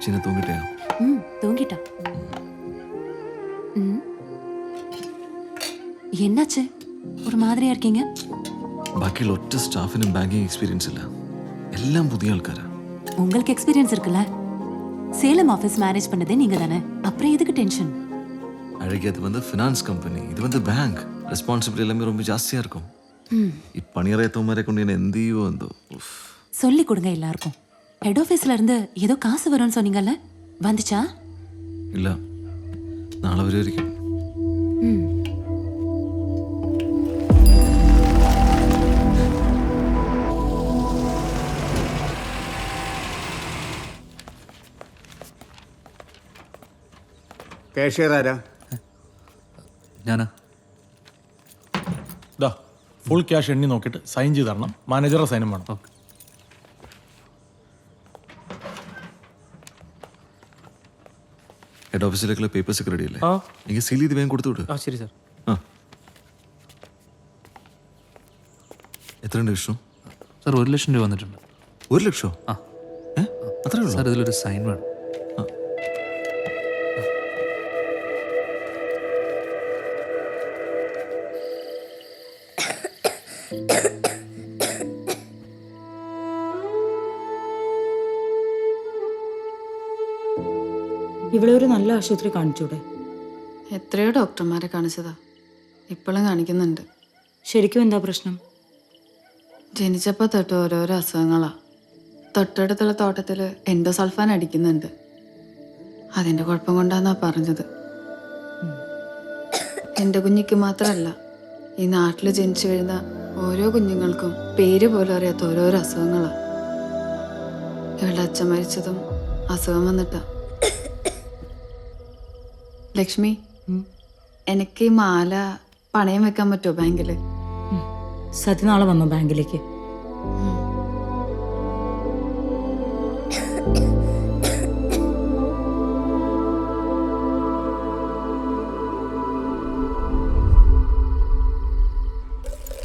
சின்ன தூங்கிட்டே தூங்கிட்டா. என்னாச்சு, ஒரு மாதிரியா இருக்கீங்க? ബാക്കിയുള്ള ഒറ്റ സ്റ്റാഫിനും ബാങ്കിങ് എക്സ്പീരിയൻസ് ഇല്ല, എല്ലാം പുതിയ ആൾക്കാരാ. உங்களுக்கு எக்ஸ்பீரியன்ஸ் இருக்குல்ல, சேலம் ஆபீஸ் மேனேஜ் பண்ணதே நீங்க தானே, அப்புறம் எதுக்கு டென்ஷன்? அழகி அது வந்து ஃபினான்ஸ் கம்பெனி, இது வந்து பேங்க், ரெஸ்பான்சிபிலிட்டி எல்லாமே ரொம்ப ஜாஸ்தியா இருக்கும். இப்பணியறையத்தவமாരെ കൊണ്ട് ഞാൻ എന്ത് ചെയ്യുമോ എന്തോ. சொல்லி கொடுங்க எல்லாருக்கும். ஹெட் ஆஃபீஸ்ல இருந்து ஏதோ காசு வரும்னு சொன்னீங்கல்ல, வந்துச்சா? ഇല്ല, നാളെ വരുമായിരിക്കും. കാഷ്യർ ആരാ? ഞാനാ. ഫുൾ ക്യാഷ് എണ്ണി നോക്കിയിട്ട് സൈൻ ചെയ്ത് തരണം. മാനേജറുടെ സൈനും വേണം. ഹെഡ് ഓഫീസിലേക്കുള്ള പേപ്പേഴ്സ് ഒക്കെ റെഡി അല്ലേ? എനിക്ക് സീൽ ചെയ്ത് വേഗം കൊടുത്തു വിട്. ശരി സാർ. എത്രയുണ്ട് വിഷ്ണു? സാർ 1 ലക്ഷം രൂപ വന്നിട്ടുണ്ട്. 1 ലക്ഷം? അത്രേ ഉള്ളൂ സാർ, ഇതിലൊരു സൈൻ വേണം. ഇവിടെ ഒരു നല്ല ആശുപത്രി കാണിച്ചൂടെ? എത്രയോ ഡോക്ടർമാരെ കാണിച്ചതാ, ഇപ്പോഴും കാണിക്കുന്നുണ്ട്. ശരിക്കും എന്താ പ്രശ്നം? ജനിച്ചപ്പോൾ തൊട്ട് ഓരോരോ അസുഖങ്ങളാ. തൊട്ടടുത്തുള്ള തോട്ടത്തിൽ എൻഡോസൾഫാൻ അടിക്കുന്നുണ്ട്. അതിൻ്റെ കുഴപ്പം കൊണ്ടാന്നാ പറഞ്ഞത്. എൻ്റെ കുഞ്ഞിക്ക് മാത്രമല്ല, ഈ നാട്ടിൽ ജനിച്ചു വീഴുന്ന ഓരോ കുഞ്ഞുങ്ങൾക്കും പേര് പോലും അറിയാത്ത ഓരോരോ അസുഖങ്ങളാ. ഇവളുടെ അച്ഛൻ മരിച്ചതും അസുഖം വന്നിട്ടാ. ലക്ഷ്മി, എനിക്ക് ഈ മാല പണയം വെക്കാൻ പറ്റുമോ ബാങ്കിൽ? സതി നാളെ വന്നോ ബാങ്കിലേക്ക്?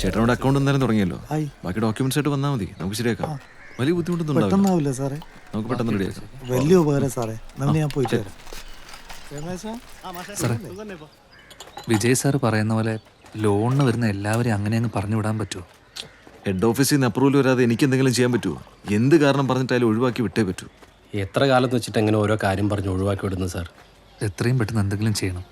ചേട്ടനോട് അക്കൗണ്ട് എന്തായാലും തുടങ്ങിയല്ലോ, ബാക്കി ഡോക്യുമെന്റ്സ് ആയിട്ട് വന്നാൽ മതി, നമുക്ക് ശരിയാക്കാം. വലിയ ബുദ്ധിമുട്ടൊന്നും ഉണ്ടാവില്ല സാറേ, നമുക്ക് പെട്ടെന്ന് റെഡിയാക്കാം. വലിയ ഉപകാരം സാറേ. ഞാൻ പോയിട്ട് വരാം. സാറേ, വിജയ് സാർ പറയുന്ന പോലെ ലോണിന് വരുന്ന എല്ലാവരെയും അങ്ങനെ അങ്ങ് പറഞ്ഞു വിടാൻ പറ്റുമോ? ഹെഡ് ഓഫീസിൽ നിന്ന് അപ്രൂവൽ വരാതെ എനിക്ക് എന്തെങ്കിലും ചെയ്യാൻ പറ്റുമോ? എന്ത് കാരണം പറഞ്ഞിട്ടായാലും ഒഴിവാക്കി വിട്ടേ പറ്റൂ. എത്ര കാലത്ത് വെച്ചിട്ട് എങ്ങനെ ഓരോ കാര്യം പറഞ്ഞ് ഒഴിവാക്കി വിടുന്നു സാർ? എത്രയും പെട്ടെന്ന് എന്തെങ്കിലും ചെയ്യണം.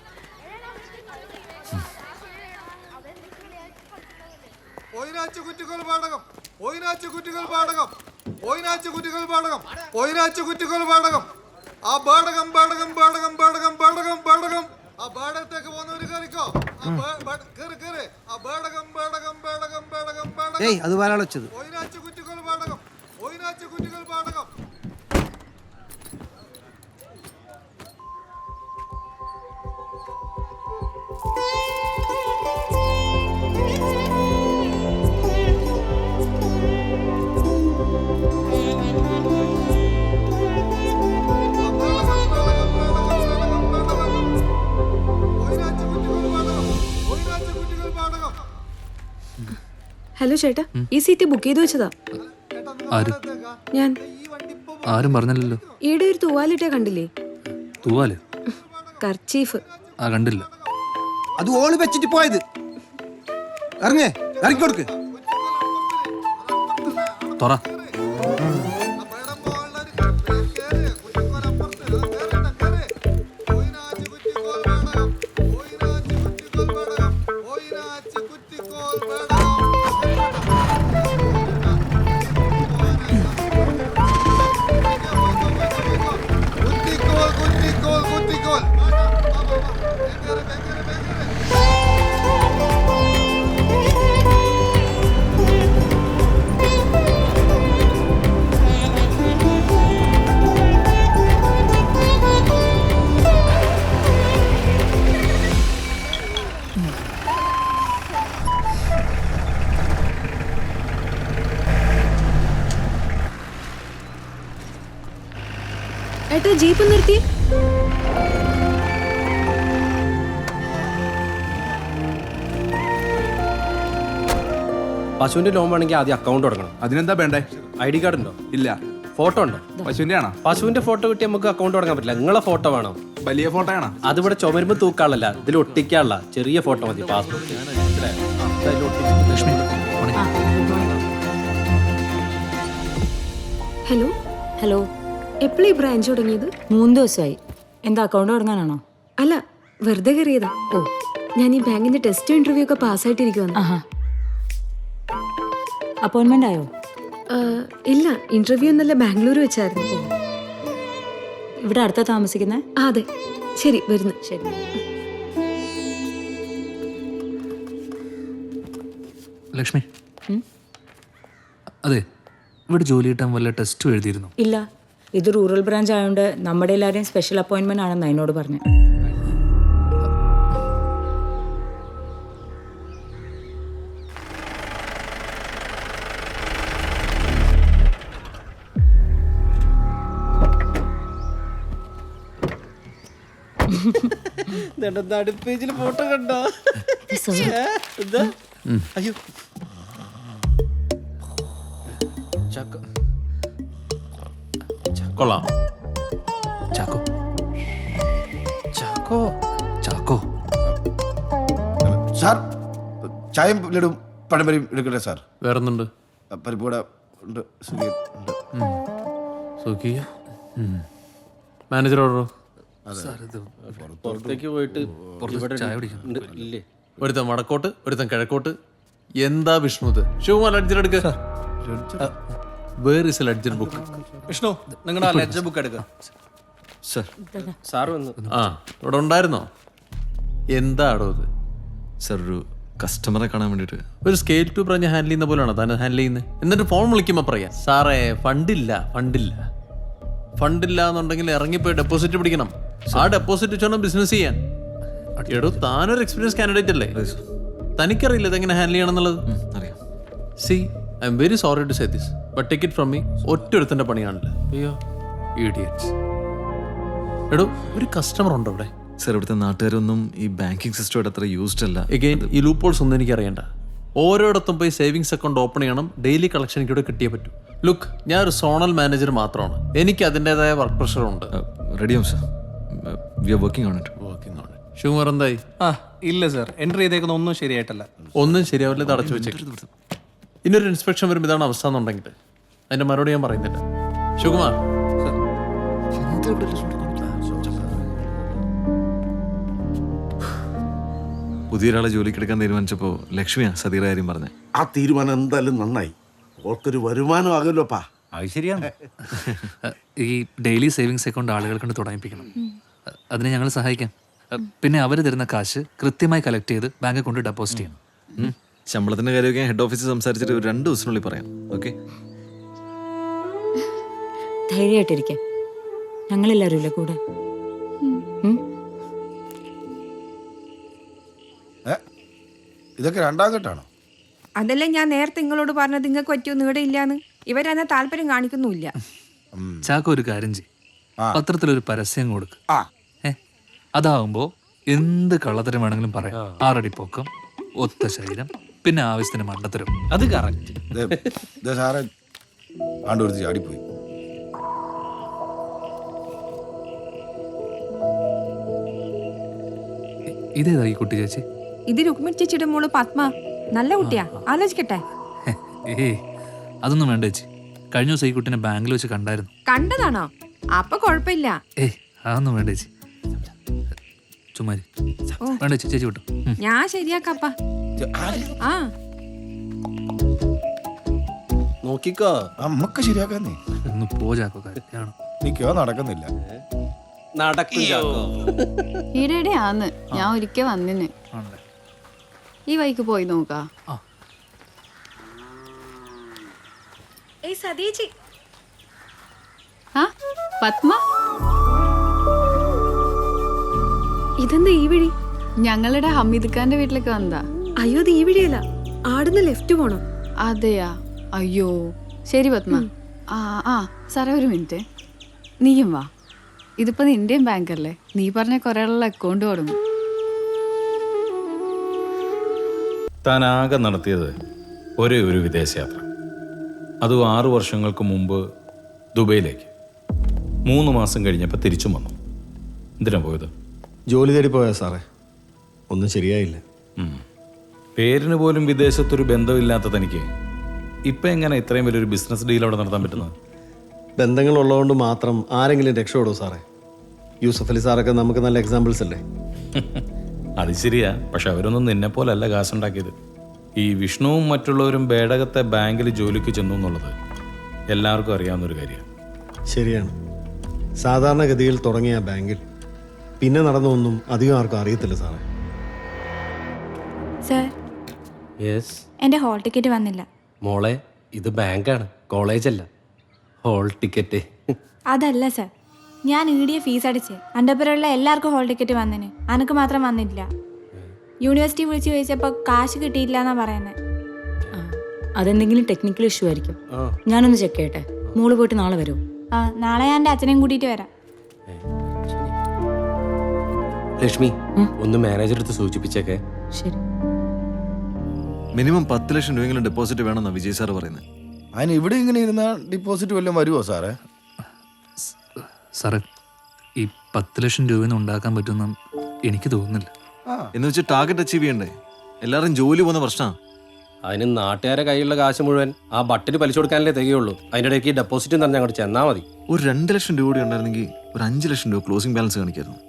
അത് വരാളെ വെച്ചത്. ഹലോ ചേട്ടാ, ഈ സീറ്റ് ബുക്ക് ചെയ്ത് വെച്ചതാ. ഞാൻ ആരും പറഞ്ഞല്ലോ. ഈടെ ഒരു തൂവാലിട്ടേ കണ്ടില്ലേ? തൂവാല്? കർച്ചീഫ്. കണ്ടില്ല. അത് ഓള് വെച്ചിട്ട് പോയത്. ഇറങ്ങിക്കൊടുക്ക്. തുറ. ഏട്ടാ, ജീപ്പ് നിർത്തി. പശുവിന്റെ ലോൺ വേണമെങ്കിൽ ആദ്യം അക്കൗണ്ട് തുടങ്ങണം. അതിനെന്താ വേണ്ടേ? ID കാർഡ് ഉണ്ടോ? ഇല്ല. ഫോട്ടോ ഉണ്ടോ? പശുവിന്റെ ആണോ? പശുവിന്റെ ഫോട്ടോ കിട്ടി നമുക്ക് അക്കൗണ്ട് തുടങ്ങാൻ പറ്റില്ല. നിങ്ങളെ ഫോട്ടോ വേണം. വലിയ ഫോട്ടോ ആണോ? അതിവിടെ ചുമരുമ്പ് തൂക്കാളല്ല, ഇതിൽ ഒട്ടിക്കാനുള്ള ചെറിയ ഫോട്ടോ മതി. പാസ്പോർട്ട് ഹലോ ഹലോ, എപ്പോഴാണ് ഈ ബ്രാഞ്ച് തുടങ്ങിയത്? 3 ദിവസമായി. എന്താ അക്കൗണ്ട് തുടങ്ങാനാണോ? അല്ല, വെറുതെ കയറിയതാ. ഓ, ഞാൻ ഈ ബാങ്കിന്റെ ടെസ്റ്റ് ഇന്റർവ്യൂ ഒക്കെ പാസ്സായിട്ടിരിക്കുവാണ്. ആഹാ. അപ്പോയിന്റ്മെന്റ് ആയോ? ഇല്ല, ഇന്റർവ്യൂ എന്നല്ല, ബാംഗ്ലൂർ വെച്ചായിരുന്നു. ഇവിടെ അടുത്താ താമസിക്കുന്നേ? അതെ. ശരി, വരുന്നു. ശരി. ലക്ഷ്മി, അതെ, ഇവിടെ ജോലി കിട്ടാൻ വല്ല ടെസ്റ്റും എഴുതിയിരുന്നു? ഇല്ല, ഇത് റൂറൽ ബ്രാഞ്ച് ആയതുകൊണ്ട് നമ്മുടെ എല്ലാവരെയും സ്പെഷ്യൽ അപ്പോയിന്റ്മെന്റ് ആണെന്ന് എന്നോട് പറഞ്ഞു. പേജിൽ ഫോട്ടോ കണ്ടോ? അയ്യോ, കൊള്ളാം. ചാക്കോ, ചാക്കോ, ചാക്കോ. സാർ, ചായയും ലഡും പഴംപരിയും എടുക്കട്ടെ സാർ? വേറൊന്നുണ്ട്? പരിപ്പൂട ഉണ്ട്, സുഖിയൻ ഉണ്ട്. സുഖിയ മാനേജർ ഓർഡറോ? പുറത്തേക്ക് പോയിട്ട് ഇവിടെ ചായ കുടിക്കണം. ഉണ്ട്, ഇല്ലേ? ഒരുത്തൻ വടക്കോട്ട്, ഒരുത്തൻ കിഴക്കോട്ട്. എന്താ വിഷ്ണു ഇത്? ശിവകുമാർ ലഡ്ജർ എടുക്ക. Where is a ledger book? Vishnu, നിങ്ങളുടെ ലെഡ്ജർ ബുക്ക് എടുക്കുക. സർ, സാർ വന്നു. ആ, ഇവിടെ ഉണ്ടായിരുന്നോ? എന്താടോ ഇത്? സർ, ഒരു കസ്റ്റമറെ കാണാൻ വേണ്ടിയിട്ട്. ഒരു സ്കെയിൽ ടു പറഞ്ഞ് ഹാൻഡിൽ ചെയ്യുന്ന പോലെയാണോ താൻ ഹാൻഡിൽ ചെയ്യുന്നത്? എന്നിട്ട് ഫോൺ വിളിക്കുമ്പോൾ പറയാം, സാറേ ഫണ്ടില്ല, ഫണ്ടില്ല. ഫണ്ടില്ല എന്നുണ്ടെങ്കിൽ ഇറങ്ങിപ്പോയി ഡെപ്പോസിറ്റ് പിടിക്കണം. ആ ഡെപ്പോസിറ്റ് വെച്ചോണം ബിസിനസ് ചെയ്യാൻ. എടോ, താനൊരു എക്സ്പീരിയൻസ് കാൻഡിഡേറ്റ് അല്ലേ? തനിക്കറിയില്ല ഇതെങ്ങനെ ഹാൻഡിൽ ചെയ്യണം എന്നുള്ളത്? അറിയാം. See, I'm very sorry to say this, but take it from me. ഒറ്റൊരുത്തൻ്റെ പണിയാണല്ലോ. അയ്യോ, ഇഡിയറ്റ്സ്. എടോ, ഒരു കസ്റ്റമർ ഉണ്ടോ ഇവിടെ? സർ, ഇവിടുത്തെ നാട്ടുകാരൊന്നും ഈ ബാങ്കിങ് സിസ്റ്റമായിട്ട് അത്ര യൂസ്ഡ് അല്ല. എഗെയിൻ, ഈ ലൂപ്പോൾസ് ഒന്നും എനിക്ക് അറിയണ്ട. ഓരോയിടത്തും പോയി സേവിങ്സ് അക്കൗണ്ട് ഓപ്പൺ ചെയ്യണം. ഡെയിലി കളക്ഷൻ എനിക്കിവിടെ കിട്ടിയേ പറ്റൂ. ലുക്ക്, ഞാൻ ഒരു സോണൽ മാനേജർ മാത്രമാണ്. എനിക്ക് അതിൻ്റെതായ വർക്ക് പ്രഷറുണ്ട്. റെഡിയാവും sir, we are working on it. Working on it. Sivakumar എന്തായി? ഇല്ല സർ, എൻട്രി ചെയ്തേക്കുന്ന ഒന്നും ശരിയായിട്ടല്ല. ഒന്നും ശരിയാവില്ല, ഇത് അടച്ചു വെച്ചേക്കും. ഇനിയൊരു ഇൻസ്പെക്ഷൻ വരുമ്പോൾ ഇതാണ് അവസ്ഥ എന്നുണ്ടെങ്കിൽ അതിന്റെ മറുപടി ഞാൻ പറയുന്നില്ല. ശിവകുമാർ, പുതിയൊരാളെ ജോലിക്ക് എടുക്കാൻ തീരുമാനിച്ചപ്പോൾ ലക്ഷ്മിയാ സതീറെ കാര്യം പറഞ്ഞേ. ആ തീരുമാനം എന്തായാലും നന്നായി. ഓർക്കൊരു വരുമാനം ആകുമല്ലോപ്പാ. അത് ശരിയാണ്. ഈ ഡെയിലി സേവിങ്സ് അക്കൗണ്ട് ആളുകൾ കൊണ്ട് തുടങ്ങിപ്പിക്കണം. അതിനെ ഞങ്ങൾ സഹായിക്കാം. പിന്നെ അവർ തരുന്ന കാശ് കൃത്യമായി കളക്ട് ചെയ്ത് ബാങ്കിൽ കൊണ്ട് ഡെപ്പോസിറ്റ് ചെയ്യണം. ശമ്പളത്തിന്റെ കാര്യമൊക്കെ ഞാൻ ഹെഡ് ഓഫീസിൽ സംസാരിച്ചിട്ട് ഒരു 2 ദിവസത്തിനുള്ളിൽ പറയാം. ഓക്കെ? ധൈര്യമായിട്ടിരിക്കാം, ഞങ്ങളെല്ലാവരും ഇല്ലേ കൂടെ. ഇതൊക്കെ രണ്ടാം ഘട്ടമാണോ? അതല്ല ഞാൻ നേരത്തെ നിങ്ങളോട് പറഞ്ഞത്, നിങ്ങൾക്ക് പറ്റിയൊന്നും ഇവിടെ ഇല്ലാന്ന്. ഇവരതിനെ താല്പര്യം കാണിക്കുന്നുമില്ല. ചാക്കോ, ഒരു കാര്യം ചെയ്യും, പത്രത്തിലൊരു പരസ്യം കൊടുക്ക്. അതാവുമ്പോ എന്ത് കള്ളത്തരം വേണമെങ്കിലും പറയാം. 6 അടി പൊക്കം, ഒത്ത ശരീരം, പിന്നെ ആവശ്യത്തിന് മണ്ടത്തരം. അത് കറക്റ്റ്. സാറേ, ആണ്ടൊരുത്തി ചാടിപ്പോയി. ഇതേതാ ഈ കുട്ടി ചേച്ചി? ഇത് രുക്മിണി ചേച്ചിയുടെ മോള് പത്മ. നല്ല കുട്ടിയാ, ആലോചിക്കട്ടെ. ഏയ്, അതൊന്നും വേണ്ട ചേച്ചി. കഴിഞ്ഞ ദിവസം ഈ കുട്ടീനെ ബാങ്കിൽ വെച്ച് കണ്ടായിരുന്നു. കണ്ടതാണോ? അപ്പൊ കുഴപ്പമില്ല. ഏയ്, അതൊന്നും വേണ്ട ചേച്ചി. ചുമ്മാരി വേണ്ട ചേച്ചി, ചേച്ചി വിട്ടു. ഞാൻ ശരിയാക്കപ്പ. ആ, നോക്കിക്കോ, നമുക്ക് ശരിയാക്കാന്നേ. ഒന്ന് പോ ചാക്കോ, കാര്യമാണ്. എനിക്കോ നടക്കുന്നില്ല. നടക്കും ചാക്കോ. ഈടെ ആന്ന് ഞാൻ ഒരിക്കൽ വന്നിന്. ഈ വഴിക്ക് പോയി നോക്കാ. ആ, പത്മ, ഇതെന്താ ഈ വഴി? ഞങ്ങളുടെ ഹമീദ് ഖാന്റെ വീട്ടിലേക്ക് വന്നതാ. അയ്യോ, അത് ഈ വഴിയല്ല, ആടുന്ന് ലെഫ്റ്റ് പോണം. അതെയാ? അയ്യോ, ശരി പത്മ. ആ സാറേ, ഒരു മിനിറ്റ്, നീയും വാ. ഇതിപ്പോ നിന്റെയും ബാങ്കല്ലേ, നീ പറഞ്ഞ കുറെ ആളുള്ള അക്കൗണ്ട് തുടങ്ങും. താൻ ആകെ നടത്തിയത് ഒരേ ഒരു വിദേശയാത്ര. അതും 6 വർഷങ്ങൾക്ക് മുമ്പ് ദുബൈയിലേക്ക്. 3 മാസം കഴിഞ്ഞപ്പോൾ തിരിച്ചും വന്നു. എന്തിനാ പോയത്? ജോലി തേടി പോയാ സാറേ, ഒന്നും ശരിയായില്ല. പേരിന് പോലും വിദേശത്തൊരു ബന്ധമില്ലാത്ത തനിക്ക് ഇപ്പം എങ്ങനെ ഇത്രയും വലിയൊരു ബിസിനസ് ഡീൽ അവിടെ നടത്താൻ പറ്റുന്നത്? ബന്ധങ്ങളുള്ളതുകൊണ്ട് മാത്രം ആരെങ്കിലും രക്ഷപ്പെടുമോ സാറേ? യൂസഫ് അലി സാറൊക്കെ നമുക്ക് നല്ല എക്സാമ്പിൾസ് അല്ലേ? അത് ശരിയാ, പക്ഷെ അവരൊന്നും നിന്നെ പോലല്ല കാശുണ്ടാക്കിയത്. ഈ വിഷ്ണുവും മറ്റുള്ളവരും ബേടകത്തെ ബാങ്കിൽ ജോലിക്ക് ചെന്നു എന്നുള്ളത് എല്ലാവർക്കും അറിയാവുന്നൊരു കാര്യമാണ്. ശരിയാണ്. സാധാരണഗതിയിൽ തുടങ്ങിയ ബാങ്കിൽ പിന്നെ നടന്നൊന്നും അധികം ആർക്കും അറിയത്തില്ല സാറേ. സർ, യെസ് എൻ്റെ ഹോൾ ടിക്കറ്റ് വന്നില്ല. മോളെ, ഇത് ബാങ്കാണ്, കോളേജല്ല. ഹോൾ ടിക്കറ്റ് അതല്ല സർ, ഞാൻ ഈടിയ ഫീസ് അടിച്ച് എൻ്റെ പേരുള്ള എല്ലാവർക്കും ഹോൾ ടിക്കറ്റ് വന്നിന്, അനക്ക് മാത്രം വന്നില്ല. യൂണിവേഴ്സിറ്റി വിളിച്ച് ചോദിച്ചപ്പോൾ കാശ് കിട്ടിയില്ല എന്നാ പറയുന്നത്. അതെന്തെങ്കിലും ടെക്നിക്കൽ ഇഷ്യൂ ആയിരിക്കും. ഞാനൊന്ന് ചെക്ക് ചെയ്യട്ടെ. മോള് പോയിട്ട് നാളെ വരൂ. ആ, നാളെ ഞാൻ എൻ്റെ അച്ഛനെയും കൂട്ടിയിട്ട് വരാം. ലക്ഷ്മി, ഒന്ന് മാനേജർ അടുത്ത് സൂചിപ്പിച്ചേക്കെ. ശരി. മിനിമം 10 ലക്ഷം രൂപയെങ്കിലും ഡെപ്പോസിറ്റ് വേണമെന്നാണ് വിജയ് സാർ പറയുന്നത്. അതിന് ഇവിടെ ഇങ്ങനെ ഇരുന്നാൽ ഡിപ്പോസിറ്റ് വല്ലതും വരുമോ സാറേ? സാറേ, ഈ 10 ലക്ഷം രൂപയൊന്നും ഉണ്ടാക്കാൻ പറ്റുമെന്ന് എനിക്ക് തോന്നുന്നില്ല. എന്ന് വെച്ച് ടാർഗറ്റ് അച്ചീവ് ചെയ്യണ്ടേ? എല്ലാവരും ജോലി പോകുന്ന പ്രശ്നമാണ്. അതിന് നാട്ടുകാരെ കയ്യിലുള്ള കാശ് മുഴുവൻ ആ ബട്ടിന് പലിശ കൊടുക്കാനല്ലേ തികയുള്ളൂ. അതിൻ്റെ ഇടയ്ക്ക് ഡെപ്പോസിറ്റ് തന്നെ അങ്ങോട്ട് ചെന്നാൽ മതി. ഒരു 2 ലക്ഷം രൂപ കൂടി ഉണ്ടായിരുന്നെങ്കിൽ ഒരു 5 ലക്ഷം രൂപ ക്ലോസിംഗ് ബാലൻസ് കാണിക്കായിരുന്നു.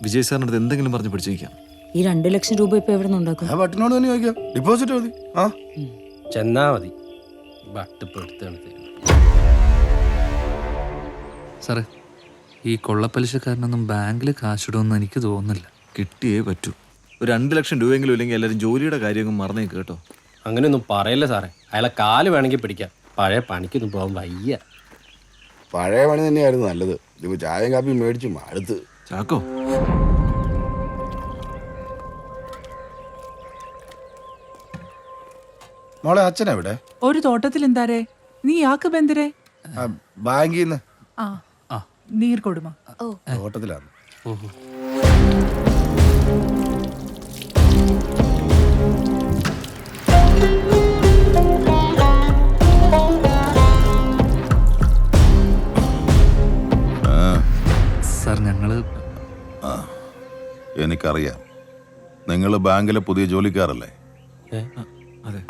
വിജയ് സാറിൻ്റെ അടുത്ത് എന്തെങ്കിലും പറഞ്ഞ് പിടിച്ചിരിക്കാം. ഈ 2 ലക്ഷം രൂപ ഇപ്പൊ എവിടെ നിന്ന് ഉണ്ടാക്കും? ആ ബട്ടിനോട് തന്നെ ചോദിക്കാം, ഡിപ്പോസിറ്റ് മതി. ആ ചെന്നാ മതി. ബട്ടിപ്പ് എടുത്താണ് തരുന്നത്. സാറേ, ഈ കൊള്ളപ്പലിശക്കാരനൊന്നും ബാങ്കിൽ കാശിടുമെന്ന് എനിക്ക് തോന്നുന്നില്ല. കിട്ടിയേ പറ്റൂ. ഒരു 2 ലക്ഷം രൂപയെങ്കിലും ഇല്ലെങ്കിൽ എല്ലാവരും ജോലിയുടെ കാര്യമൊന്നും മറന്നേക്ക് കേട്ടോ. അങ്ങനെയൊന്നും പറയല്ലേ സാറേ. അയാളെ കാല് വേണമെങ്കിൽ പിടിക്കാം. പഴയ പണിക്കൊന്നും പോകാൻ വയ്യ. പഴയ പണി തന്നെയായിരുന്നു നല്ലത്. ഇതിപ്പോൾ ചായയും കാപ്പിയും മേടിച്ചു അടുത്ത്. ചാക്കോ, മോളെ അച്ഛനെവിടെ? ഒരു തോട്ടത്തിൽ എന്താരേ നീ യാക്ക് ബന്ദരേ? ബാങ്കിൽ നിന്ന്. നീർ കൊടുമ തോട്ടത്തിലാണ്. ഓഹോ. സാർ, ഞങ്ങള് എനിക്കറിയാം, നിങ്ങൾ ബാങ്കിലെ പുതിയ ജോലിക്കാരല്ലേ?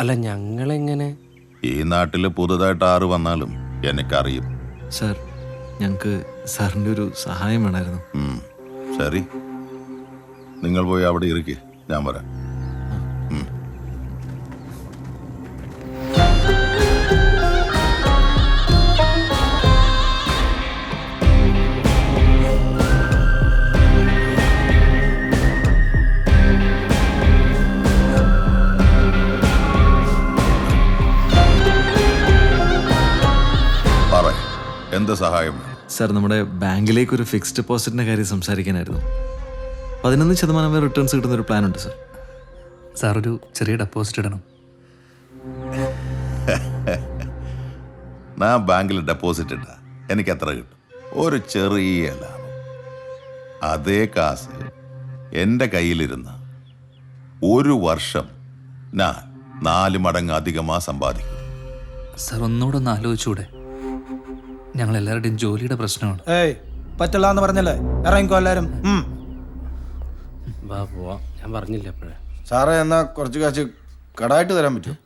അല്ല, ഞങ്ങളെങ്ങനെ? ഈ നാട്ടിൽ പുതുതായിട്ട് ആറ് വന്നാലും എനിക്കറിയും. സാർ, ഞങ്ങൾക്ക് സാറിൻ്റെ ഒരു സഹായം വേണമായിരുന്നു. ശരി, നിങ്ങൾ പോയി അവിടെ ഇരിക്കുക, ഞാൻ വരാം. എന്ത് സഹായം? സാർ, നമ്മുടെ ബാങ്കിലേക്ക് ഒരു ഫിക്സ്ഡ് ഡെപ്പോസിറ്റിൻ്റെ കാര്യം സംസാരിക്കാനായിരുന്നു. 11% വരെ റിട്ടേൺസ് കിട്ടുന്ന ഒരു പ്ലാൻ ഉണ്ട് സാർ. സാർ, ഒരു ചെറിയ ഡെപ്പോസിറ്റ് ഇടണം. ഞാൻ ബാങ്കിൽ ഡെപ്പോസിറ്റ് ഇട്ട എനിക്ക് എത്ര കിട്ടും? ഒരു ചെറിയ ലാഭം. അതേ കാശ് എൻ്റെ കയ്യിലിരുന്ന് 1 വർഷം ഞാൻ 4 മടങ്ങ് അധികமாக സമ്പാദിക്കും. സാർ, ഒന്നുകൂടെ ഒന്ന് ആലോചിച്ചൂടെ? ഞങ്ങൾ എല്ലാവരുടെയും ജോലിയുടെ പ്രശ്നമാണ്. പറ്റില്ല എന്ന് പറഞ്ഞല്ലേ, ഇറങ്ങിക്കോ എല്ലാരും. വാ പോവാ, ഞാൻ പറഞ്ഞില്ല എപ്പോഴേ. സാറേ, എന്നാ കുറച്ച് കാശ് കടായിട്ട് തരാൻ പറ്റുമോ?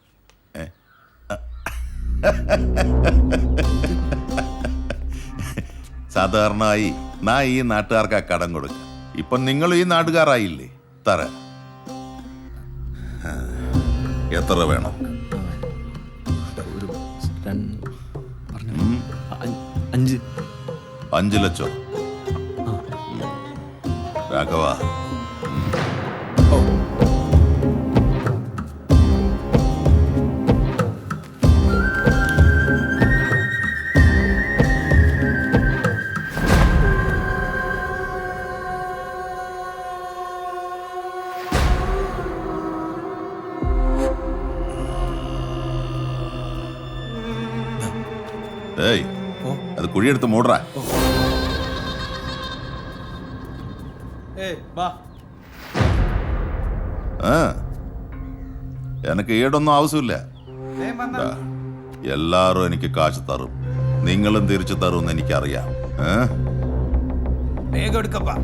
സാധാരണയായി ഞാൻ ഈ നാട്ടുകാർക്ക് കടം കൊടുക്കാം. ഇപ്പൊ നിങ്ങൾ ഈ നാട്ടുകാരായില്ലേ, തരാം. എത്ര വേണം? ഒരു 5 ലക്ഷം. രാഘവ, ഏയ്, അത് കുഴിയെടുത്ത് മൂടറാ. എനിക്ക് ഈടൊന്നും ആവശ്യമില്ല. എല്ലാരും എനിക്ക് കാശ് തരും. നിങ്ങളും തിരിച്ചു തരുമെന്ന് എനിക്കറിയാം. വേഗം എടുക്കപ്പാ.